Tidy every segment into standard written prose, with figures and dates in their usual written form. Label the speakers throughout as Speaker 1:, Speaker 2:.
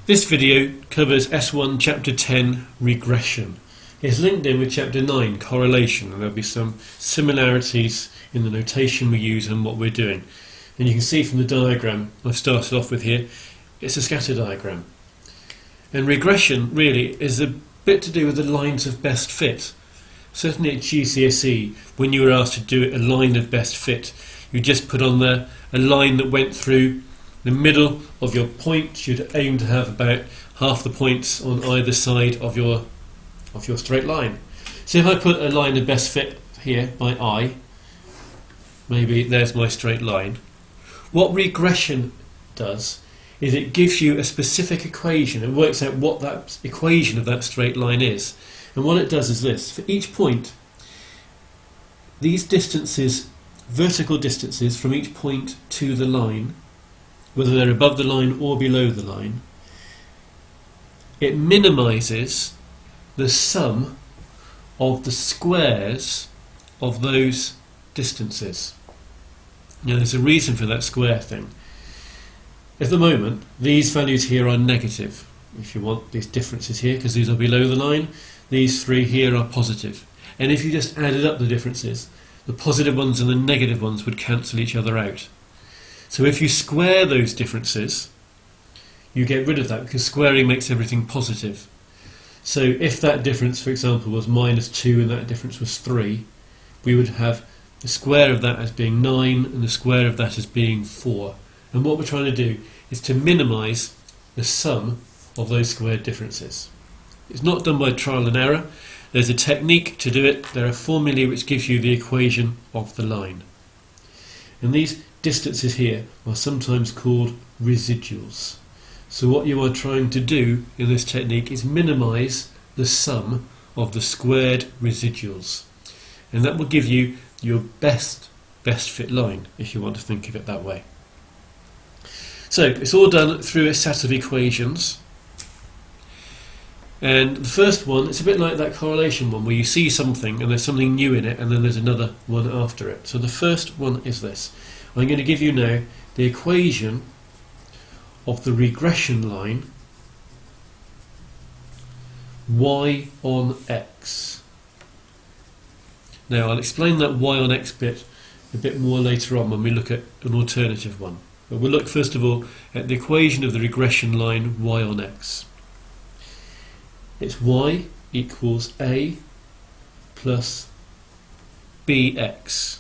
Speaker 1: This video covers S1 Chapter 10 Regression. It's linked in with Chapter 9 Correlation, and there'll be some similarities in the notation we use and what we're doing. And you can see from the diagram I've started off with here, it's a scatter diagram. And regression really is a bit to do with the lines of best fit. Certainly at GCSE, when you were asked to do a line of best fit, you just put on there a line that went through the middle of your point. You'd aim to have about half the points on either side of your straight line. So if I put a line of best fit here by I, maybe there's my straight line. What regression does is it gives you a specific equation and works out what that equation of that straight line is. And what it does is this: for each point, these distances, vertical distances from each point to the line, whether they're above the line or below the line, it minimises the sum of the squares of those distances. Now there's a reason for that square thing. At the moment, these values here are negative. If you want these differences here, because these are below the line, these three here are positive. And if you just added up the differences, the positive ones and the negative ones would cancel each other out. So if you square those differences, you get rid of that, because squaring makes everything positive. So if that difference, for example, was -2 and that difference was 3, we would have the square of that as being 9 and the square of that as being 4. And what we're trying to do is to minimise the sum of those squared differences. It's not done by trial and error. There's a technique to do it. There are formulae which gives you the equation of the line. And these distances here are sometimes called residuals. So what you are trying to do in this technique is minimise the sum of the squared residuals. And that will give you your best fit line, if you want to think of it that way. So it's all done through a set of equations. And the first one, it's a bit like that correlation one, where you see something and there's something new in it and then there's another one after it. So the first one is this. I'm going to give you now the equation of the regression line y on x. Now I'll explain that y on x bit a bit more later on when we look at an alternative one. But we'll look first of all at the equation of the regression line y on x. It's y equals a plus bx,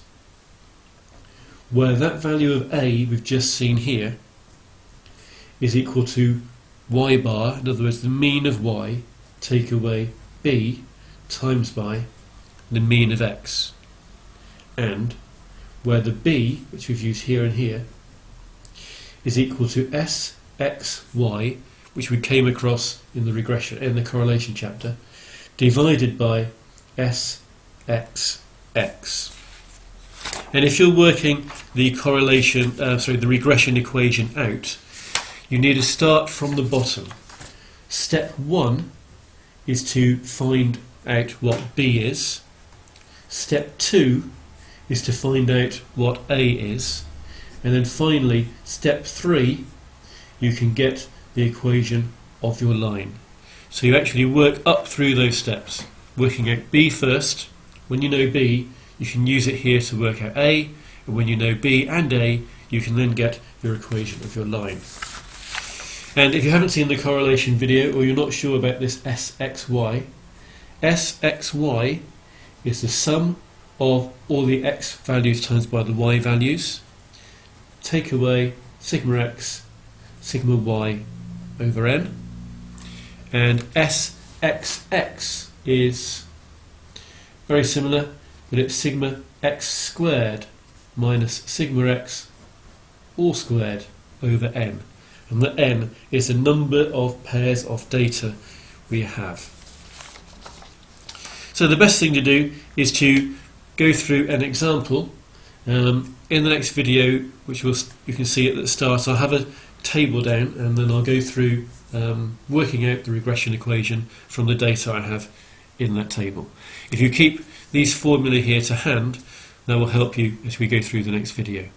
Speaker 1: where that value of a we've just seen here is equal to y bar, in other words the mean of y, take away b times by the mean of x, and where the b, which we've used here and here, is equal to sxy, which we came across in the regression, in the correlation chapter, divided by sxx. And if you're working the the regression equation out, you need to start from the bottom. Step 1 is to find out what b is. Step 2 is to find out what a is. And then finally, step 3, you can get the equation of your line. So you actually work up through those steps, working out b first. When you know b, you can use it here to work out a, and when you know b and a, you can then get your equation of your line. And if you haven't seen the correlation video, or you're not sure about this sxy is the sum of all the x values times by the y values, take away sigma x, sigma y over n, and sxx is very similar, but it's sigma x squared minus sigma x all squared over n, and the n is the number of pairs of data we have. So the best thing to do is to go through an example. In the next video, which you can see at the start, I'll have a table down and then I'll go through working out the regression equation from the data I have in that table. If you keep these formulae here to hand, that will help you as we go through the next video.